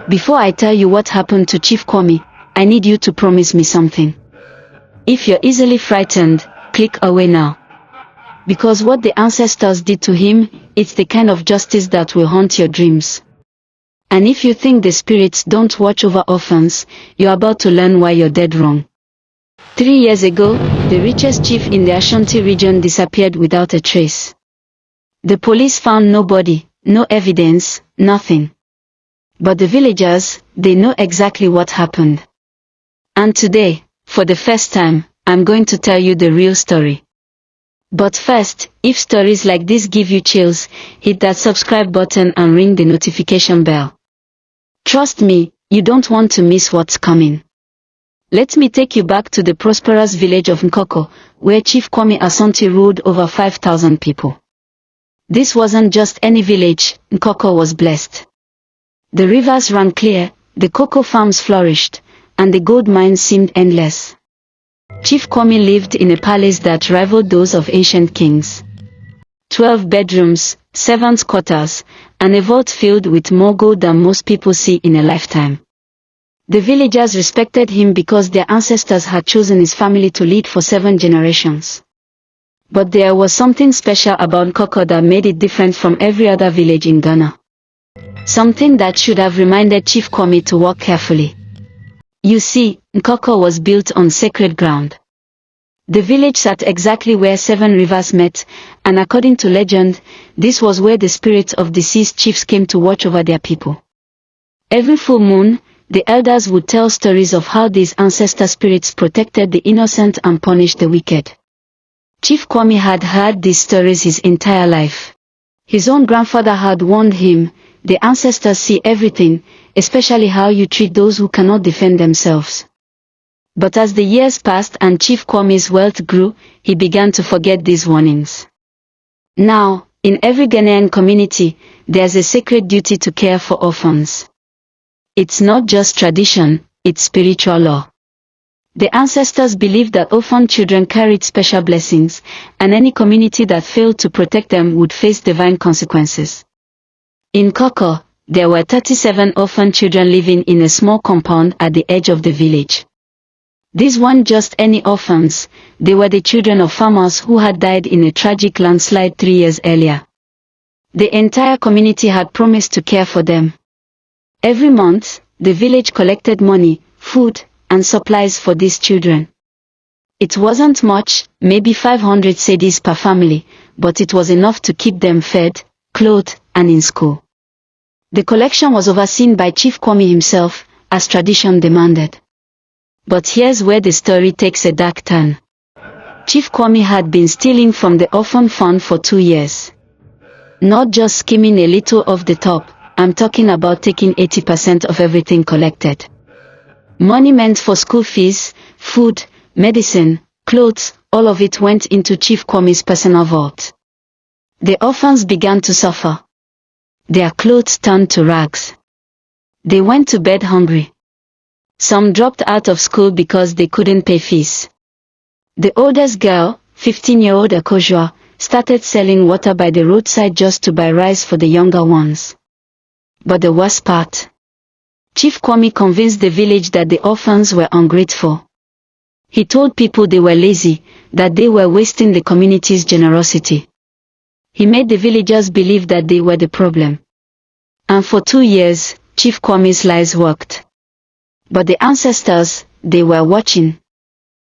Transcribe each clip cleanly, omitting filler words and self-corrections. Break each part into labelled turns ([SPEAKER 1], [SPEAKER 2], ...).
[SPEAKER 1] Before I tell you what happened to Chief Kwame, I need you to promise me something. If you're easily frightened, click away now. Because what the ancestors did to him, it's the kind of justice that will haunt your dreams. And if you think the spirits don't watch over orphans, you're about to learn why you're dead wrong. 3 years ago, the richest chief in the Ashanti region disappeared without a trace. The police found nobody, no evidence, nothing. But the villagers, they know exactly what happened. And today, for the first time, I'm going to tell you the real story. But first, if stories like this give you chills, hit that subscribe button and ring the notification bell. Trust me, you don't want to miss what's coming. Let me take you back to the prosperous village of Nkoko, where Chief Kwame Asante ruled over 5,000 people. This wasn't just any village, Nkoko was blessed. The rivers ran clear, the cocoa farms flourished, and the gold mines seemed endless. Chief Kwame lived in a palace that rivaled those of ancient kings. 12 bedrooms, servants' quarters, and a vault filled with more gold than most people see in a lifetime. The villagers respected him because their ancestors had chosen his family to lead for 7 generations. But there was something special about Nkoko that made it different from every other village in Ghana. Something that should have reminded Chief Kwame to walk carefully. You see, Nkoko was built on sacred ground. The village sat exactly where 7 rivers met, and according to legend, this was where the spirits of deceased chiefs came to watch over their people. Every full moon, the elders would tell stories of how these ancestor spirits protected the innocent and punished the wicked. Chief Kwame had heard these stories his entire life. His own grandfather had warned him, the ancestors see everything, especially how you treat those who cannot defend themselves. But as the years passed and Chief Kwame's wealth grew, he began to forget these warnings. Now, in every Ghanaian community, there's a sacred duty to care for orphans. It's not just tradition, it's spiritual law. The ancestors believed that orphan children carried special blessings, and any community that failed to protect them would face divine consequences. In Nkoko, there were 37 orphan children living in a small compound at the edge of the village. These weren't just any orphans, they were the children of farmers who had died in a tragic landslide 3 years earlier. The entire community had promised to care for them. Every month, the village collected money, food, and supplies for these children. It wasn't much, maybe 500 cedis per family, but it was enough to keep them fed, clothed, and in school. The collection was overseen by Chief Kwame himself, as tradition demanded. But here's where the story takes a dark turn. Chief Kwame had been stealing from the orphan fund for 2 years. Not just skimming a little off the top, I'm talking about taking 80% of everything collected. Money meant for school fees, food, medicine, clothes, all of it went into Chief Kwame's personal vault. The orphans began to suffer. Their clothes turned to rags. They went to bed hungry. Some dropped out of school because they couldn't pay fees. The oldest girl, 15-year-old Akojua, started selling water by the roadside just to buy rice for the younger ones. But the worst part. Chief Kwame convinced the village that the orphans were ungrateful. He told people they were lazy, that they were wasting the community's generosity. He made the villagers believe that they were the problem. And for 2 years, Chief Kwame's lies worked. But the ancestors, they were watching.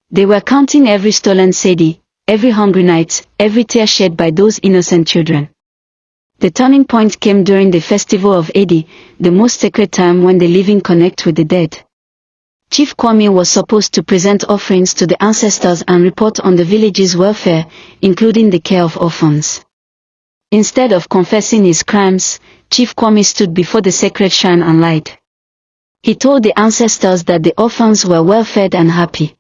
[SPEAKER 1] They were counting every stolen cedi, every hungry night, every tear shed by those innocent children. The turning point came during the festival of Edi, the most sacred time when the living connect with the dead. Chief Kwame was supposed to present offerings to the ancestors and report on the village's welfare, including the care of orphans. Instead of confessing his crimes, Chief Kwame stood before the sacred shrine and lied. He told the ancestors that the orphans were well-fed and happy.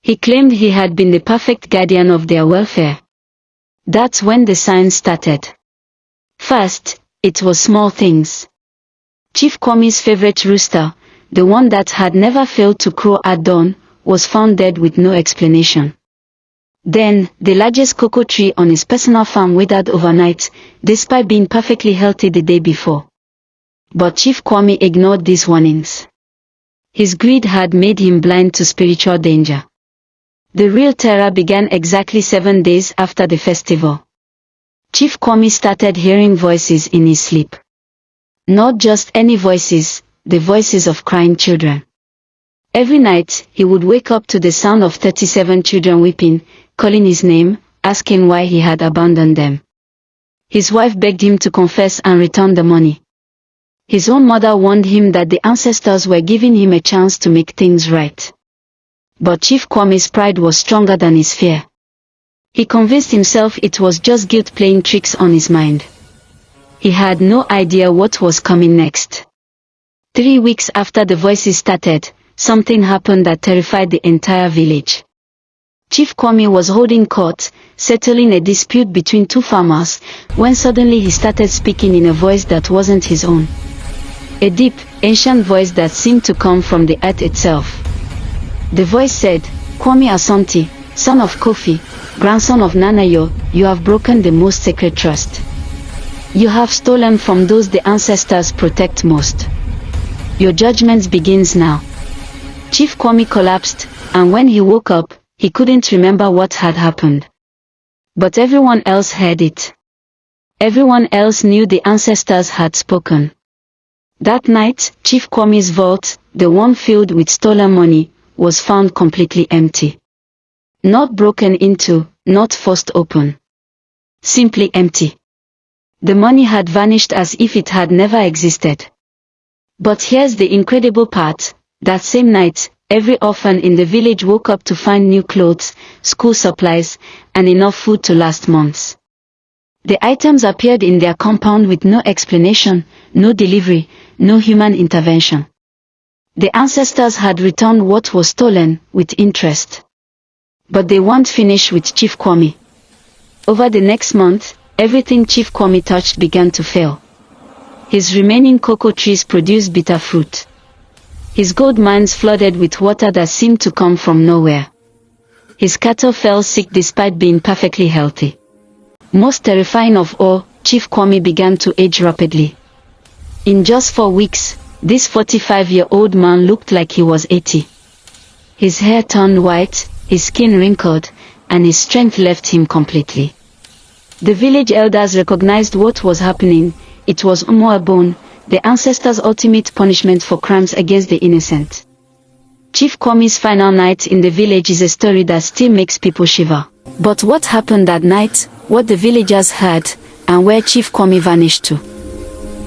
[SPEAKER 1] He claimed he had been the perfect guardian of their welfare. That's when the signs started. First, it was small things. Chief Kwame's favorite rooster, the one that had never failed to crow at dawn, was found dead with no explanation. Then, the largest cocoa tree on his personal farm withered overnight, despite being perfectly healthy the day before. But Chief Kwame ignored these warnings. His greed had made him blind to spiritual danger. The real terror began exactly 7 days after the festival. Chief Kwame started hearing voices in his sleep. Not just any voices, the voices of crying children. Every night, he would wake up to the sound of 37 children weeping, calling his name, asking why he had abandoned them. His wife begged him to confess and return the money. His own mother warned him that the ancestors were giving him a chance to make things right. But Chief Kwame's pride was stronger than his fear. He convinced himself it was just guilt playing tricks on his mind. He had no idea what was coming next. 3 weeks after the voices started, something happened that terrified the entire village. Chief Kwame was holding court, settling a dispute between 2 farmers, when suddenly he started speaking in a voice that wasn't his own. A deep, ancient voice that seemed to come from the earth itself. The voice said, "Kwame Asante, son of Kofi, grandson of Nanayo, you have broken the most sacred trust. You have stolen from those the ancestors protect most. Your judgment begins now." Chief Kwame collapsed, and when he woke up, he couldn't remember what had happened. But everyone else heard it. Everyone else knew the ancestors had spoken. That night, Chief Kwame's vault, the one filled with stolen money, was found completely empty. Not broken into, not forced open. Simply empty. The money had vanished as if it had never existed. But here's the incredible part: that same night, every orphan in the village woke up to find new clothes, school supplies, and enough food to last months. The items appeared in their compound with no explanation, no delivery, no human intervention. The ancestors had returned what was stolen, with interest. But they weren't finished with Chief Kwame. Over the next month, everything Chief Kwame touched began to fail. His remaining cocoa trees produced bitter fruit. His gold mines flooded with water that seemed to come from nowhere. His cattle fell sick despite being perfectly healthy. Most terrifying of all, Chief Kwame began to age rapidly. In just 4 weeks, this 45-year-old man looked like he was 80. His hair turned white, his skin wrinkled, and his strength left him completely. The village elders recognized what was happening. It was Umuabon, the ancestors' ultimate punishment for crimes against the innocent. Chief Kwame's final night in the village is a story that still makes people shiver. But what happened that night, what the villagers heard, and where Chief Kwame vanished to?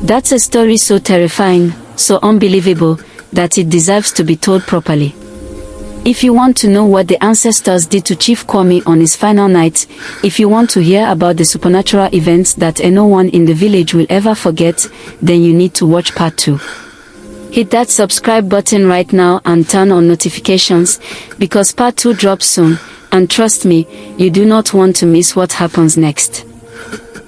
[SPEAKER 1] That's a story so terrifying, so unbelievable, that it deserves to be told properly. If you want to know what the ancestors did to Chief Kwame on his final night, if you want to hear about the supernatural events that no one in the village will ever forget, then you need to watch part 2. Hit that subscribe button right now and turn on notifications, because part 2 drops soon, and trust me, you do not want to miss what happens next.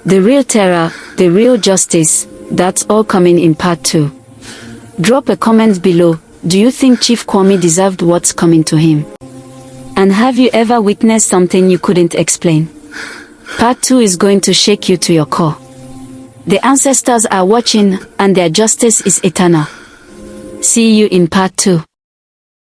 [SPEAKER 1] The real terror, the real justice, that's all coming in part 2. Drop a comment below. Do you think Chief Kwame deserved what's coming to him? And have you ever witnessed something you couldn't explain? Part 2 is going to shake you to your core. The ancestors are watching, and their justice is eternal. See you in part 2.